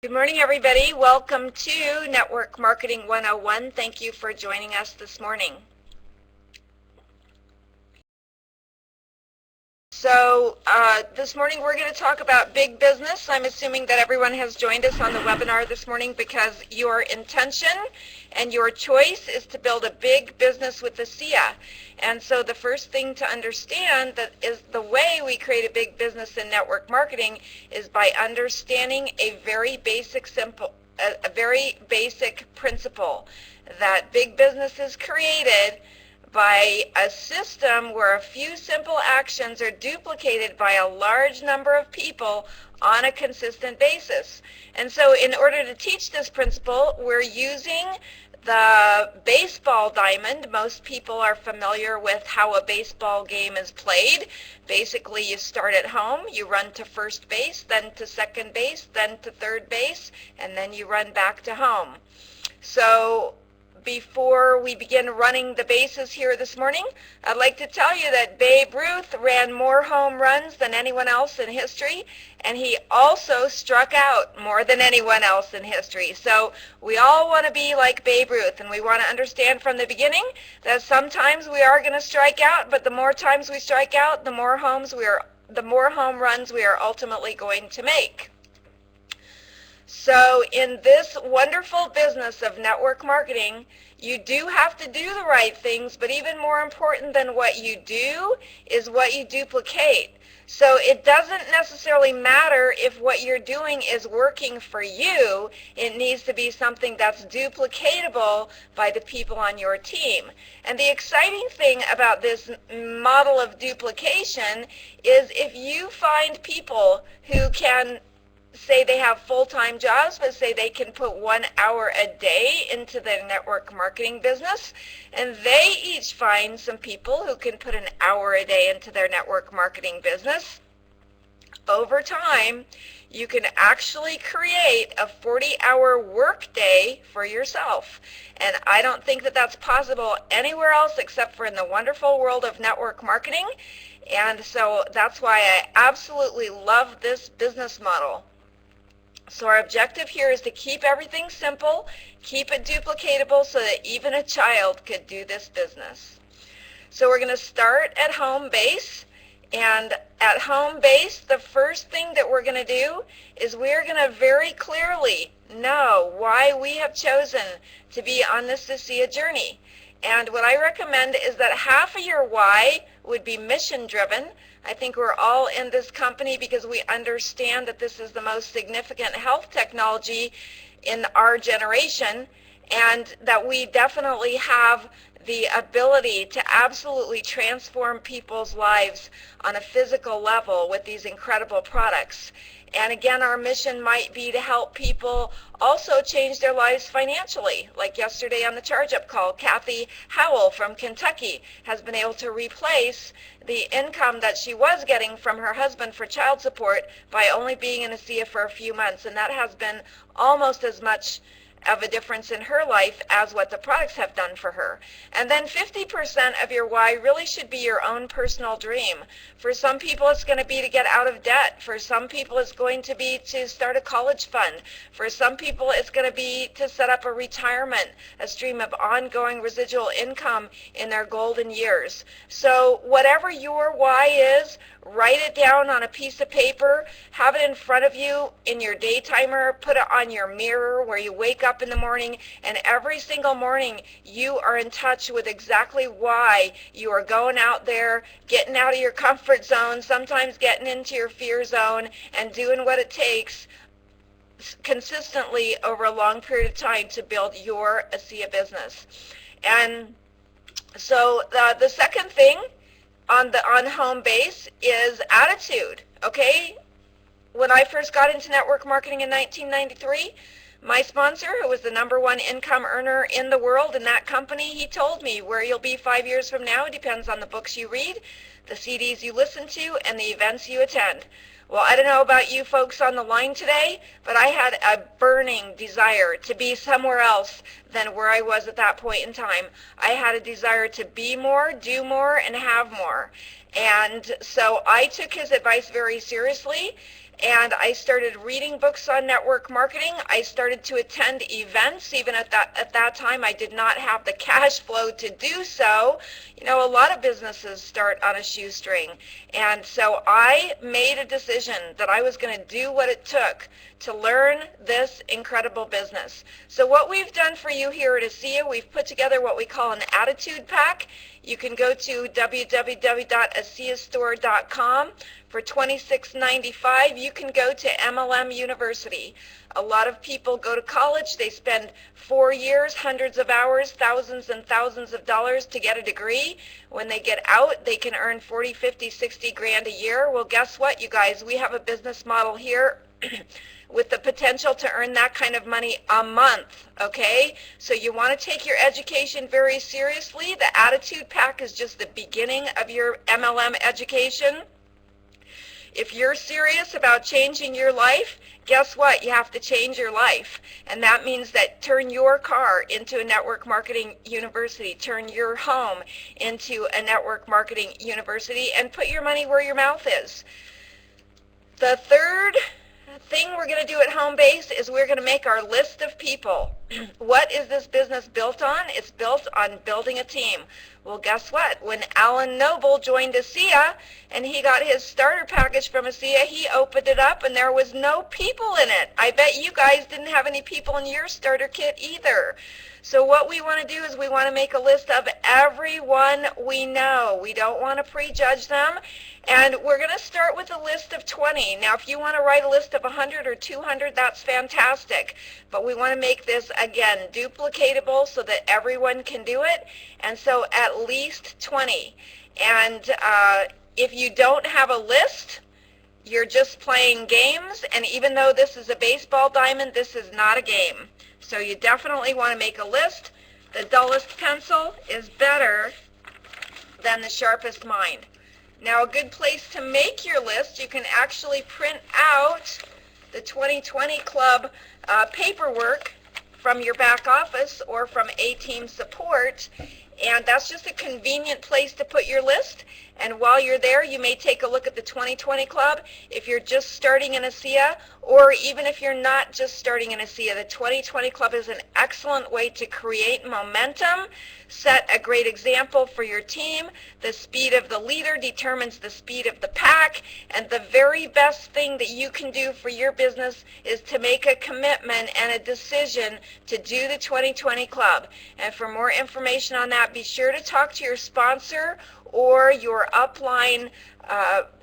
Good morning, everybody. Welcome to Network Marketing 101. Thank you for joining us this morning. So this morning we're going to talk about big business. I'm assuming that everyone has joined us on the webinar this morning because your intention and your choice is to build a big business with the SIA. And so the first thing to understand that is the way we create a big business in network marketing is by understanding a very basic principle that big business is created by a system where a few simple actions are duplicated by a large number of people on a consistent basis. And so in order to teach this principle, we're using the baseball diamond. Most people are familiar with how a baseball game is played. Basically, you start at home, you run to first base, then to second base, then to third base, and then you run back to home. So before we begin running the bases here this morning, I'd like to tell you that Babe Ruth ran more home runs than anyone else in history, and he also struck out more than anyone else in history. So we all want to be like Babe Ruth, and we want to understand from the beginning that sometimes we are going to strike out, but the more times we strike out, the more home runs we are ultimately going to make. So in this wonderful business of network marketing, you do have to do the right things, but even more important than what you do is what you duplicate. So it doesn't necessarily matter if what you're doing is working for you. It needs to be something that's duplicatable by the people on your team. And the exciting thing about this model of duplication is if you find people who can say they have full-time jobs, but say they can put 1 hour a day into their network marketing business, and they each find some people who can put 1 hour a day into their network marketing business, over time, you can actually create a 40-hour workday for yourself. And I don't think that that's possible anywhere else except for in the wonderful world of network marketing. And so that's why I absolutely love this business model. So our objective here is to keep everything simple, keep it duplicatable so that even a child could do this business. So we're going to start at home base. And at home base, the first thing that we're going to do is we're going to very clearly know why we have chosen to be on this SIA journey. And what I recommend is that half of your why would be mission driven. I think we're all in this company because we understand that this is the most significant health technology in our generation, and that we definitely have the ability to absolutely transform people's lives on a physical level with these incredible products. And again, our mission might be to help people also change their lives financially. Like yesterday on the Charge Up call, Kathy Howell from Kentucky has been able to replace the income that she was getting from her husband for child support by only being in a SIA for a few months. And that has been almost as much of a difference in her life as what the products have done for her. And then 50% of your why really should be your own personal dream. For some people it's going to be to get out of debt. For some people it's going to be to start a college fund. For some people it's going to be to set up a retirement, a stream of ongoing residual income in their golden years. So whatever your why is, write it down on a piece of paper, have it in front of you in your day timer, put it on your mirror where you wake up in the morning, and every single morning you are in touch with exactly why you are going out there, getting out of your comfort zone, sometimes getting into your fear zone, and doing what it takes consistently over a long period of time to build your SIA business. And so the second thing on home base is attitude. Okay, when I first got into network marketing in 1993, my sponsor, who was the #1 income earner in the world in that company, he told me where you'll be 5 years from now depends on the books you read, the CDs you listen to, and the events you attend. Well, I don't know about you folks on the line today, but I had a burning desire to be somewhere else than where I was at that point in time. I had a desire to be more, do more, and have more. And so I took his advice very seriously, and I started reading books on network marketing. I started to attend events. Even at that time, I did not have the cash flow to do so. You know, a lot of businesses start on a shoestring. And so I made a decision that I was going to do what it took to learn this incredible business. So what we've done for you here at ASEA, we've put together what we call an attitude pack. You can go to www.aseastore.com. For $26.95, you can go to MLM University. A lot of people go to college. They spend 4 years, hundreds of hours, thousands and thousands of dollars to get a degree. When they get out, they can earn 40, 50, 60 grand a year. Well, guess what, you guys? We have a business model here with the potential to earn that kind of money a month, okay? So you want to take your education very seriously. The Attitude Pack is just the beginning of your MLM education. If you're serious about changing your life, guess what? You have to change your life. And that means that turn your car into a network marketing university. Turn your home into a network marketing university and put your money where your mouth is. The third thing we're going to do at home base is we're going to make our list of people. What is this business built on? It's built on building a team. Well, guess what? When Alan Noble joined ASEA and he got his starter package from ASEA, he opened it up and there was no people in it. I bet you guys didn't have any people in your starter kit either. So what we want to do is we want to make a list of everyone we know. We don't want to prejudge them. And we're going to start with a list of 20. Now, if you want to write a list of 100 or 200, that's fantastic. But we want to make this, again, duplicatable so that everyone can do it. And so at least 20. And if you don't have a list, you're just playing games. And even though this is a baseball diamond, this is not a game. So you definitely want to make a list. The dullest pencil is better than the sharpest mind. Now, a good place to make your list, you can actually print out the 2020 Club paperwork from your back office or from A-Team support, and that's just a convenient place to put your list. And while you're there, you may take a look at the 2020 Club. If you're just starting in ASEA, or even if you're not just starting in ASEA, the 2020 Club is an excellent way to create momentum, set a great example for your team. The speed of the leader determines the speed of the pack, and the very best thing that you can do for your business is to make a commitment and a decision to do the 2020 Club. And for more information on that, be sure to talk to your sponsor or your upline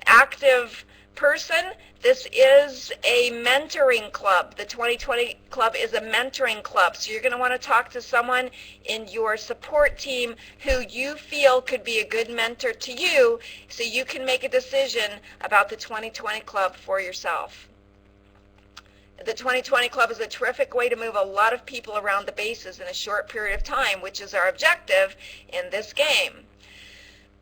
active person. This is a mentoring club. The 2020 Club is a mentoring club. So you're going to want to talk to someone in your support team who you feel could be a good mentor to you so you can make a decision about the 2020 Club for yourself. The 2020 Club is a terrific way to move a lot of people around the bases in a short period of time, which is our objective in this game.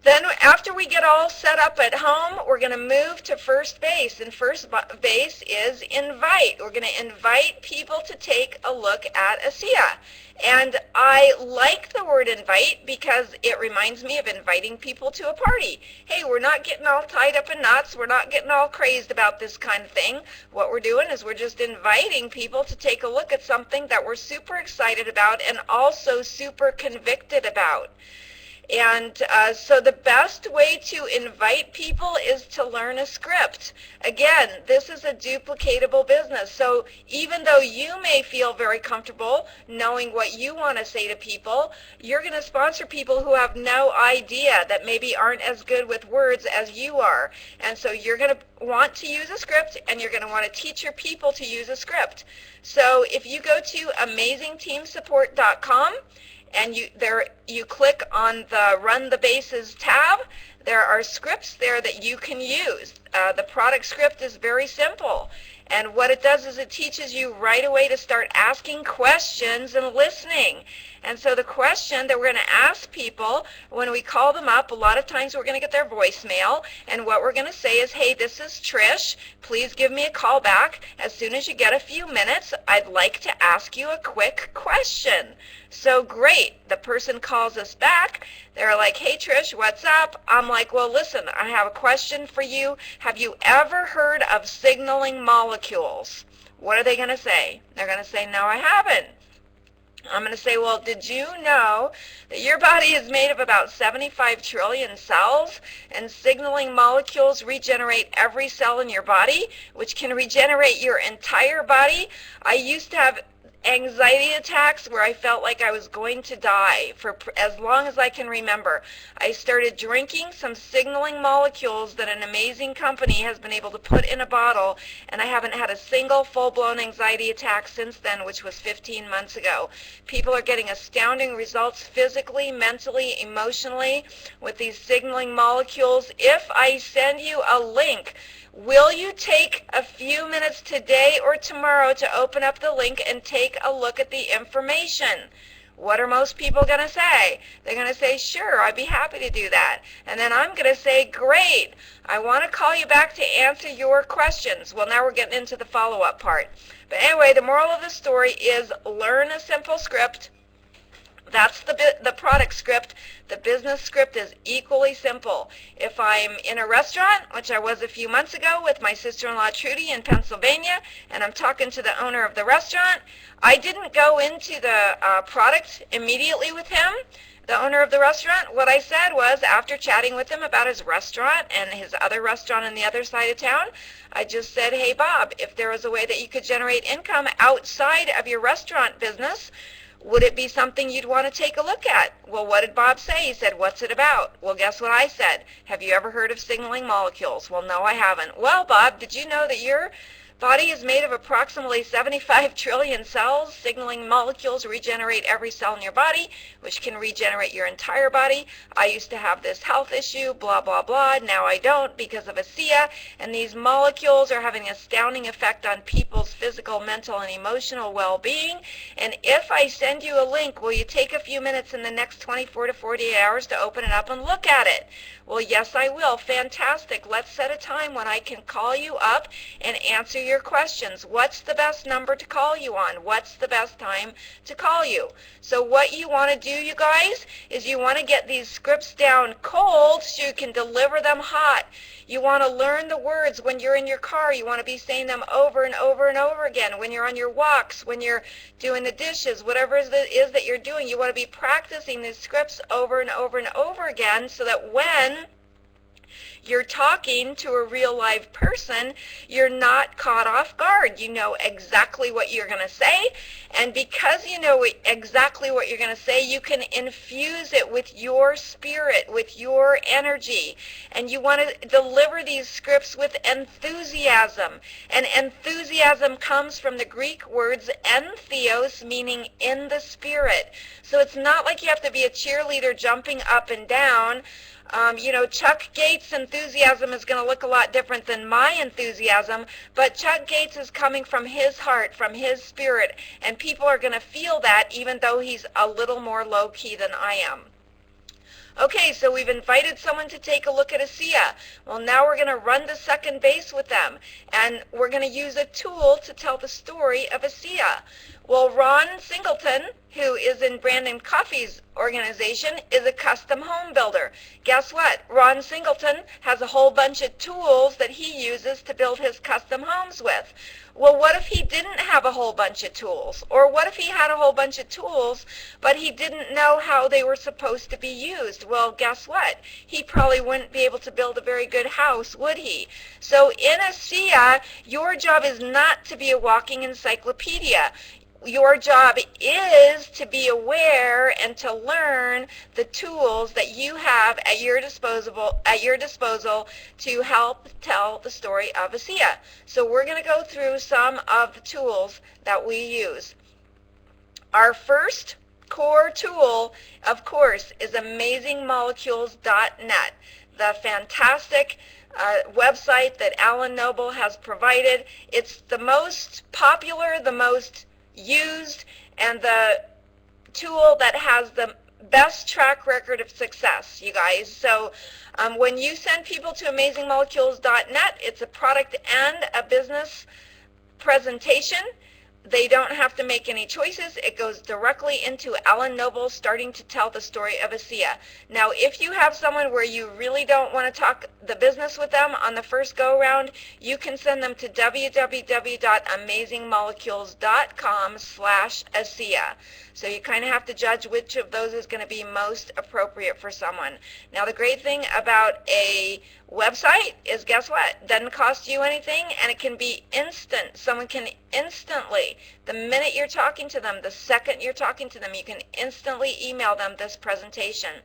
Then after we get all set up at home, we're going to move to first base. And first base is invite. We're going to invite people to take a look at ASEA. And I like the word invite because it reminds me of inviting people to a party. Hey, we're not getting all tied up in knots. We're not getting all crazed about this kind of thing. What we're doing is we're just inviting people to take a look at something that we're super excited about and also super convicted about. And so the best way to invite people is to learn a script. Again, this is a duplicatable business. So even though you may feel very comfortable knowing what you want to say to people, you're going to sponsor people who have no idea, that maybe aren't as good with words as you are. And so you're going to want to use a script, and you're going to want to teach your people to use a script. So if you go to amazingteamsupport.com, and you click on the Run the Bases tab, there are scripts there that you can use. The product script is very simple, And what it does is it teaches you right away to start asking questions and listening. And so the question that we're going to ask people when we call them up, a lot of times we're going to get their voicemail, and what we're going to say is, hey, this is Trish. Please give me a call back as soon as you get a few minutes. I'd like to ask you a quick question. So great. The person calls us back. They're like, hey, Trish, what's up? I'm like, well, listen, I have a question for you. Have you ever heard of signaling molecules? What are they going to say? They're going to say, no, I haven't. I'm going to say, well, did you know that your body is made of about 75 trillion cells, and signaling molecules regenerate every cell in your body, which can regenerate your entire body? I used to have anxiety attacks where I felt like I was going to die for as long as I can remember. I started drinking some signaling molecules that an amazing company has been able to put in a bottle, and I haven't had a single full-blown anxiety attack since then, which was 15 months ago. People are getting astounding results physically, mentally, emotionally with these signaling molecules. If I send you a link, will you take a few minutes today or tomorrow to open up the link and take a look at the information? What are most people going to say? They're going to say, sure, I'd be happy to do that. And then I'm going to say, great, I want to call you back to answer your questions. Well, now we're getting into the follow-up part. But anyway, the moral of the story is learn a simple script. That's the product script. The business script is equally simple. If I'm in a restaurant, which I was a few months ago with my sister-in-law Trudy in Pennsylvania, and I'm talking to the owner of the restaurant, I didn't go into the product immediately with him, the owner of the restaurant. What I said was, after chatting with him about his restaurant and his other restaurant on the other side of town, I just said, hey, Bob, if there was a way that you could generate income outside of your restaurant business, would it be something you'd want to take a look at? Well, what did Bob say? He said, what's it about? Well, guess what I said? Have you ever heard of signaling molecules? Well, no, I haven't. Well, Bob, did you know that your body is made of approximately 75 trillion cells? Signaling molecules regenerate every cell in your body, which can regenerate your entire body. I used to have this health issue, blah, blah, blah. Now I don't because of ASEA, and these molecules are having an astounding effect on people's physical, mental, and emotional well-being. And if I send you a link, will you take a few minutes in the next 24 to 48 hours to open it up and look at it? Well, yes, I will. Fantastic. Let's set a time when I can call you up and answer your questions. What's the best number to call you on? What's the best time to call you? So what you want to do, you guys, is you want to get these scripts down cold so you can deliver them hot. You want to learn the words when you're in your car. You want to be saying them over and over and over again. When you're on your walks, when you're doing the dishes, whatever it is that you're doing, you want to be practicing these scripts over and over and over again so that when you're talking to a real live person, you're not caught off guard. You know exactly what you're going to say, and because you know exactly what you're going to say, you can infuse it with your spirit, with your energy, and you want to deliver these scripts with enthusiasm. And enthusiasm comes from the Greek words entheos, meaning in the spirit. So it's not like you have to be a cheerleader jumping up and down. Chuck Gates' enthusiasm is going to look a lot different than my enthusiasm, but Chuck Gates is coming from his heart, from his spirit, and people are going to feel that even though he's a little more low-key than I am. Okay, so we've invited someone to take a look at ASEA. Well, now we're going to run the second base with them, and we're going to use a tool to tell the story of ASEA. Well, Ron Singleton, who is in Brandon Coffey's organization, is a custom home builder. Guess what? Ron Singleton has a whole bunch of tools that he uses to build his custom homes with. Well, what if he didn't have a whole bunch of tools? Or what if he had a whole bunch of tools, but he didn't know how they were supposed to be used? Well, guess what? He probably wouldn't be able to build a very good house, would he? So in ASEA, your job is not to be a walking encyclopedia. Your job is to be aware and to learn the tools that you have at your disposal to help tell the story of ASEA. So we're going to go through some of the tools that we use. Our first core tool, of course, is AmazingMolecules.net. the fantastic website that Alan Noble has provided. It's the most popular, the most used, and the tool that has the best track record of success, you guys. So when you send people to amazingmolecules.net, it's a product and a business presentation. They don't have to make any choices. It goes directly into Alan Noble starting to tell the story of ASEA. Now, if you have someone where you really don't want to talk the business with them on the first go round, you can send them to www.amazingmolecules.com/ASEA. So you kind of have to judge which of those is going to be most appropriate for someone. Now, the great thing about a website is, guess what? It doesn't cost you anything, and it can be instant. Someone can instantly, the minute you're talking to them, the second you're talking to them, you can instantly email them this presentation.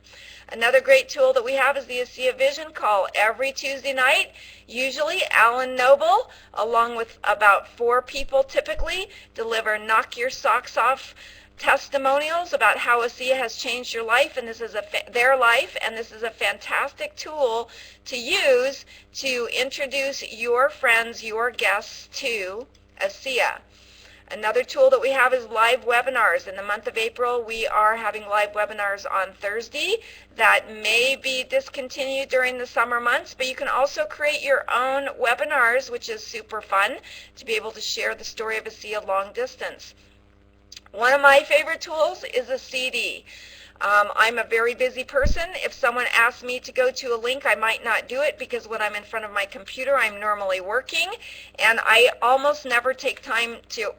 Another great tool that we have is the ASEA Vision Call. Every Tuesday night, usually Alan Noble, along with about 4 people typically, deliver knock your socks off testimonials about how ASEA has changed your life, and this is their life, and this is a fantastic tool to use to introduce your friends, your guests to ASEA. Another tool that we have is live webinars. In the month of April, we are having live webinars on Thursday that may be discontinued during the summer months, but you can also create your own webinars, which is super fun to be able to share the story of ASEA long distance. One of my favorite tools is a CD. I'm a very busy person. If someone asks me to go to a link, I might not do it because when I'm in front of my computer, I'm normally working, and I almost never take time to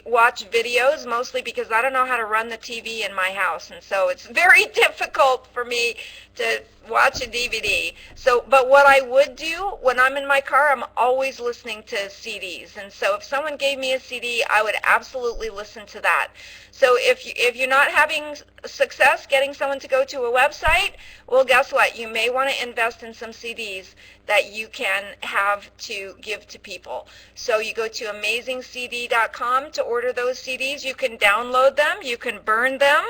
watch videos, mostly because I don't know how to run the TV in my house, and so it's very difficult for me to watch a DVD. So, but what I would do when I'm in my car, I'm always listening to CDs, and so if someone gave me a CD, I would absolutely listen to that. So if you're not having success getting someone to go to a website, well, guess what? You may want to invest in some CDs that you can have to give to people. So you go to amazingcd.com to order those CDs. You can download them. You can burn them.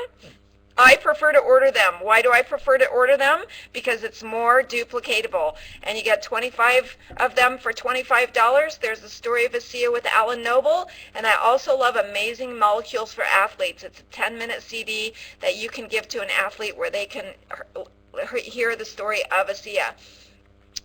I prefer to order them. Why do I prefer to order them? Because it's more duplicatable. And you get 25 of them for $25. There's the story of ASEA with Alan Noble. And I also love Amazing Molecules for Athletes. It's a 10-minute CD that you can give to an athlete where they can hear the story of ASEA.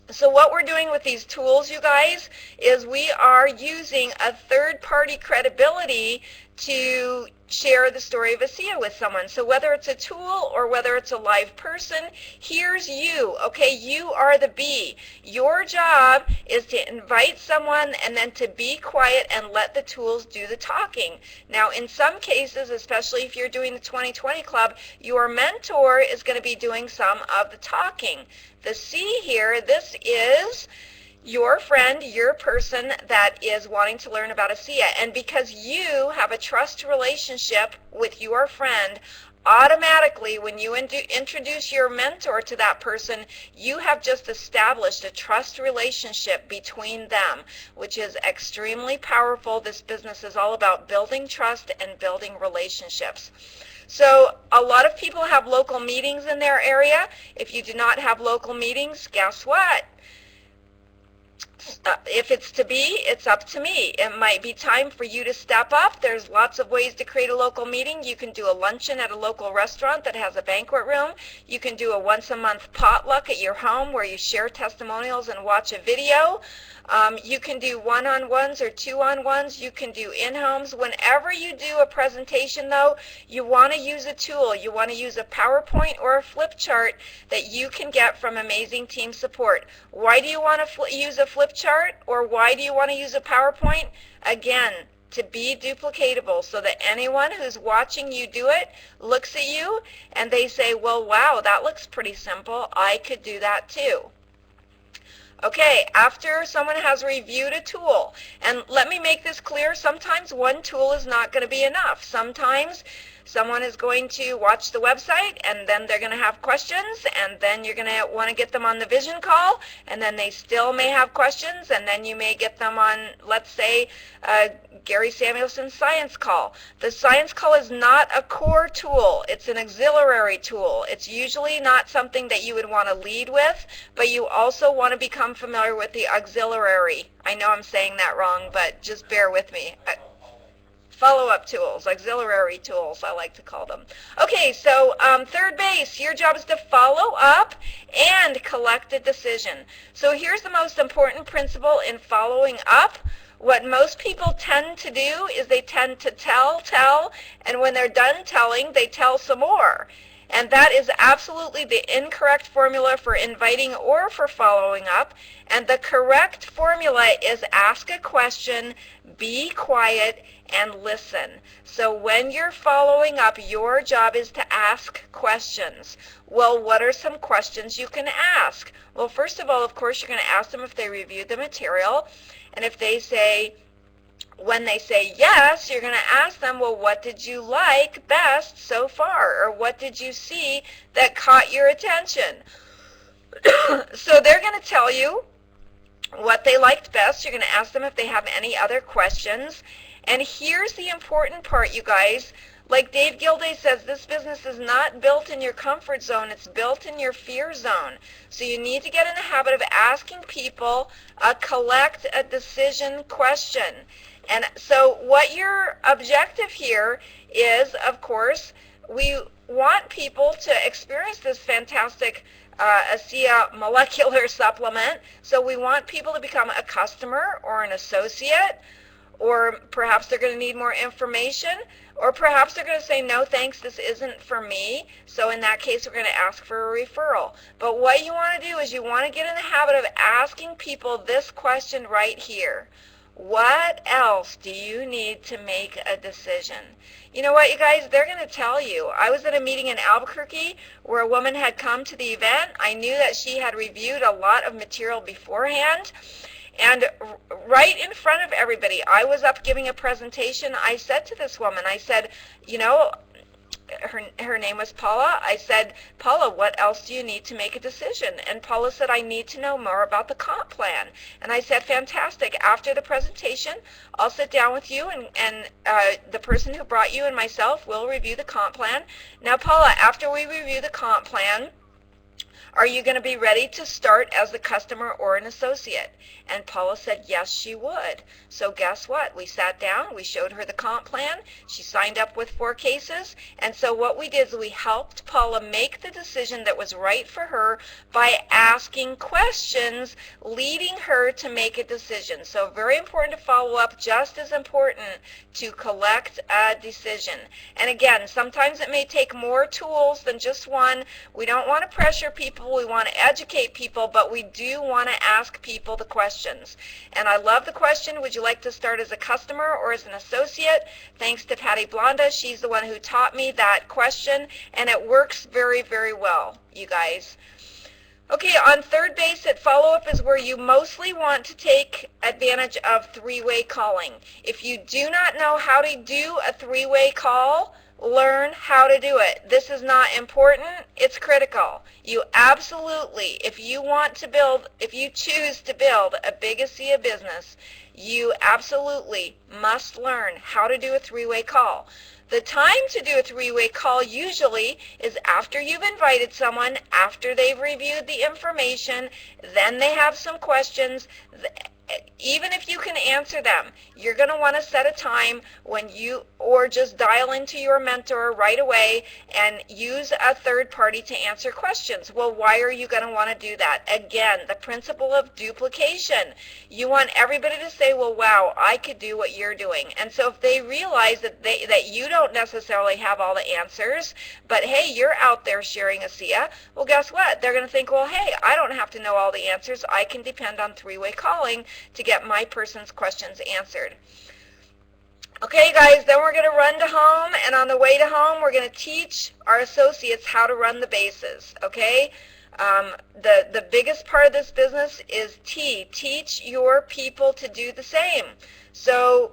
So what we're doing with these tools, you guys, is we are using a third-party credibility to share the story of ASEA with someone. So whether it's a tool or whether it's a live person, here's you, okay? You are the bee. Your job is to invite someone and then to be quiet and let the tools do the talking. Now, in some cases, especially if you're doing the 2020 Club, your mentor is going to be doing some of the talking. The C here, this is your friend, your person that is wanting to learn about ASEA. And because you have a trust relationship with your friend, automatically when you introduce your mentor to that person, you have just established a trust relationship between them, which is extremely powerful. This business is all about building trust and building relationships. So a lot of people have local meetings in their area. If you do not have local meetings, guess what? If it's to be, it's up to me. It might be time for you to step up. There's lots of ways to create a local meeting. You can do a luncheon at a local restaurant that has a banquet room. You can do a once-a-month potluck at your home where you share testimonials and watch a video. You can do one-on-ones or two-on-ones. You can do in-homes. Whenever you do a presentation, though, you want to use a tool. You want to use a PowerPoint or a flip chart that you can get from Amazing Team Support. Why do you want to use a flip chart, or why do you want to use a PowerPoint? Again, to be duplicatable so that anyone who's watching you do it looks at you and they say, well, wow, that looks pretty simple. I could do that too. Okay, after someone has reviewed a tool, and let me make this clear, sometimes one tool is not going to be enough. Sometimes Someone is going to watch the website, and then they're going to have questions, and then you're going to want to get them on the vision call, and then they still may have questions, and then you may get them on, let's say, Gary Samuelson's science call. The science call is not a core tool. It's an auxiliary tool. It's usually not something that you would want to lead with, but you also want to become familiar with the auxiliary. I know I'm saying that wrong, but just bear with me. Follow-up tools, auxiliary tools, I like to call them. Okay, so third base, your job is to follow up and collect a decision. So here's the most important principle in following up. What most people tend to do is they tend to tell, and when they're done telling, they tell some more. And that is absolutely the incorrect formula for inviting or for following up. And the correct formula is ask a question, be quiet, and listen. So when you're following up, your job is to ask questions. Well, what are some questions you can ask? Well, first of all, of course, you're going to ask them if they reviewed the material. And if they say, when they say yes, you're going to ask them, well, what did you like best so far? Or what did you see that caught your attention? So they're going to tell you what they liked best. You're going to ask them if they have any other questions. And here's the important part, you guys. Like Dave Gilday says, this business is not built in your comfort zone. It's built in your fear zone. So you need to get in the habit of asking people a collect a decision question. And so what your objective here is, of course, we want people to experience this fantastic ASEA molecular supplement. So we want people to become a customer or an associate, or perhaps they're going to need more information, or perhaps they're going to say, no thanks, this isn't for me. So in that case, we're going to ask for a referral. But what you want to do is you want to get in the habit of asking people this question right here. What else do you need to make a decision? You know what, you guys, they're going to tell you. I was at a meeting in Albuquerque where a woman had come to the event. I knew that she had reviewed a lot of material beforehand. And right in front of everybody, I was up giving a presentation. I said to this woman, I said, you know, her name was Paula. I said, Paula, what else do you need to make a decision? And Paula said, I need to know more about the comp plan. And I said, fantastic. After the presentation, I'll sit down with you, and the person who brought you and myself will review the comp plan. Now, Paula, after we review the comp plan, are you going to be ready to start as a customer or an associate? And Paula said, yes, she would. So guess what? We sat down, we showed her the comp plan, she signed up with 4 cases, and so what we did is we helped Paula make the decision that was right for her by asking questions, leading her to make a decision. So very important to follow up, just as important to collect a decision. And again, sometimes it may take more tools than just one. We don't want to pressure people, we want to educate people, but we do want to ask people the questions. And I love the question, would you like to start as a customer or as an associate? Thanks to Patty Blonda. She's the one who taught me that question, and it works very, very well, you guys. Okay, on third base at follow-up is where you mostly want to take advantage of 3-way calling. If you do not know how to do a 3-way call, learn how to do it. This is not important, it's critical. You absolutely, if you choose to build a big ASEA business, you absolutely must learn how to do a 3-way call. The time to do a 3-way call usually is after you've invited someone, after they've reviewed the information, then they have some questions. Even if you can answer them, you're going to want to set a time when you, or just dial into your mentor right away and use a third party to answer questions. Well, why are you going to want to do that? Again, the principle of duplication. You want everybody to say, well, wow, I could do what you're doing. And so if they realize that you don't necessarily have all the answers, but hey, you're out there sharing ASEA, well, guess what? They're going to think, well, hey, I don't have to know all the answers. I can depend on 3-way calling to get my person's questions answered. Okay, guys, then we're going to run to home, and on the way to home, we're going to teach our associates how to run the bases, okay? The biggest part of this business is teach your people to do the same. So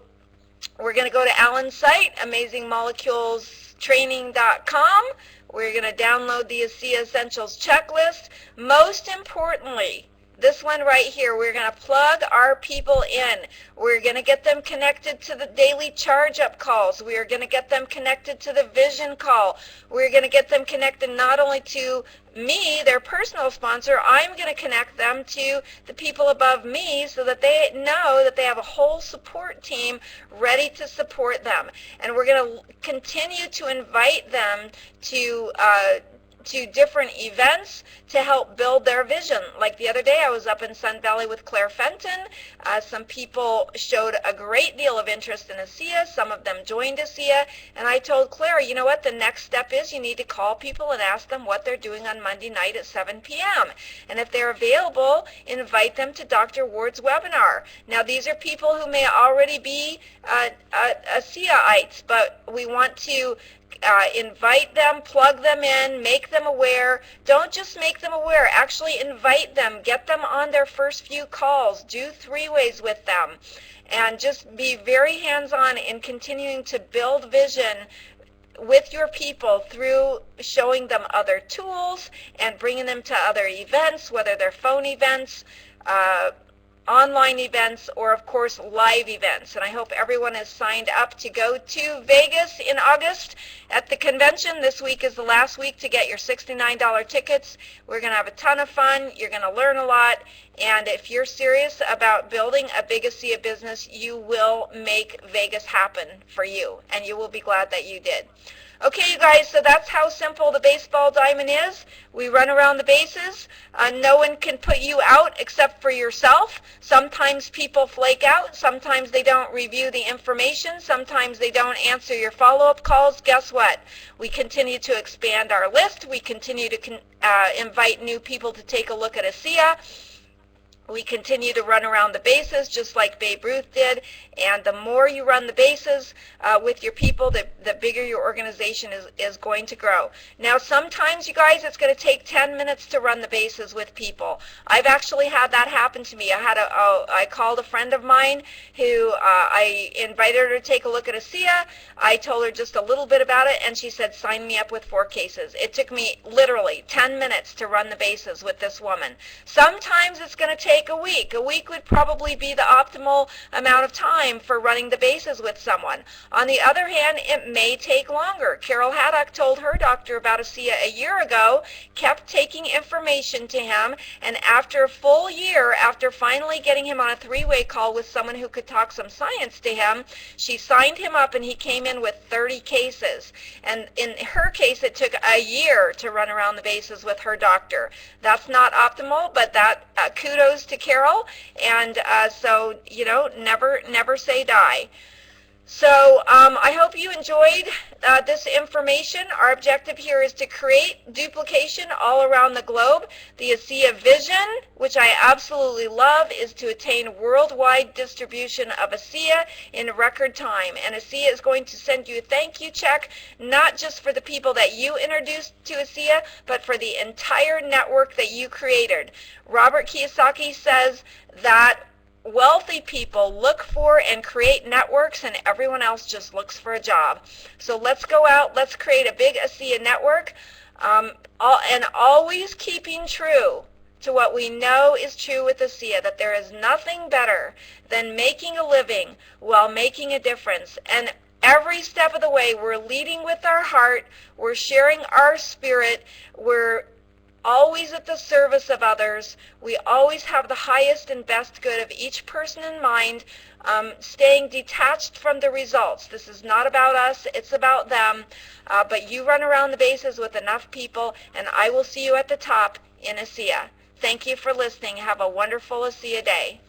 we're going to go to Alan's site, Amazing Molecules training.com. We're going to download the ASEA Essentials checklist. Most importantly, this one right here, we're going to plug our people in. We're going to get them connected to the daily charge-up calls. We are going to get them connected to the vision call. We're going to get them connected not only to me, their personal sponsor, I'm going to connect them to the people above me so that they know that they have a whole support team ready to support them. And we're going to continue to invite them to different events to help build their vision. Like the other day, I was up in Sun Valley with Claire Fenton. Some people showed a great deal of interest in ASEA. Some of them joined ASEA. And I told Claire, you know what, the next step is you need to call people and ask them what they're doing on Monday night at 7 p.m. And if they're available, invite them to Dr. Ward's webinar. Now, these are people who may already be ASEAites, but we want to invite them, plug them in, make them aware. Don't just make them aware, actually invite them, get them on their first few calls, do three-ways with them, and just be very hands-on in continuing to build vision with your people through showing them other tools and bringing them to other events, whether they're phone events, online events, or of course live events. And I hope everyone is signed up to go to Vegas in August at the convention. This week is the last week to get your $69 tickets. We're going to have a ton of fun. You're going to learn a lot. And if you're serious about building a big ASEA business, you will make Vegas happen for you, and you will be glad that you did. Okay, you guys, so that's how simple the baseball diamond is. We run around the bases. No one can put you out except for yourself. Sometimes people flake out. Sometimes they don't review the information. Sometimes they don't answer your follow-up calls. Guess what? We continue to expand our list. We continue to invite new people to take a look at ASEA. We continue to run around the bases just like Babe Ruth did, and the more you run the bases with your people, the bigger your organization is going to grow. Now, sometimes, you guys, it's going to take 10 minutes to run the bases with people. I've actually had that happen to me. I called a friend of mine who I invited her to take a look at ASEA. I told her just a little bit about it, and she said, sign me up with 4 cases. It took me literally 10 minutes to run the bases with this woman. Sometimes it's going to take a week. A week would probably be the optimal amount of time for running the bases with someone. On the other hand, it may take longer. Carol Haddock told her doctor about ASEA a year ago, kept taking information to him, and after a full year, after finally getting him on a 3-way call with someone who could talk some science to him, she signed him up and he came in with 30 cases. And in her case, it took a year to run around the bases with her doctor. That's not optimal, but that kudos to Carol, and so, you know, never say die. So I hope you enjoyed this information. Our objective here is to create duplication all around the globe. The ASEA vision, which I absolutely love, is to attain worldwide distribution of ASEA in record time. And ASEA is going to send you a thank you check, not just for the people that you introduced to ASEA, but for the entire network that you created. Robert Kiyosaki says that wealthy people look for and create networks, and everyone else just looks for a job. So let's go out, let's create a big ASEA network, and always keeping true to what we know is true with ASEA, that there is nothing better than making a living while making a difference. And every step of the way, we're leading with our heart, we're sharing our spirit, we're always at the service of others. We always have the highest and best good of each person in mind, staying detached from the results. This is not about us, it's about them. But you run around the bases with enough people, and I will see you at the top in ASEA. Thank you for listening. Have a wonderful ASEA day.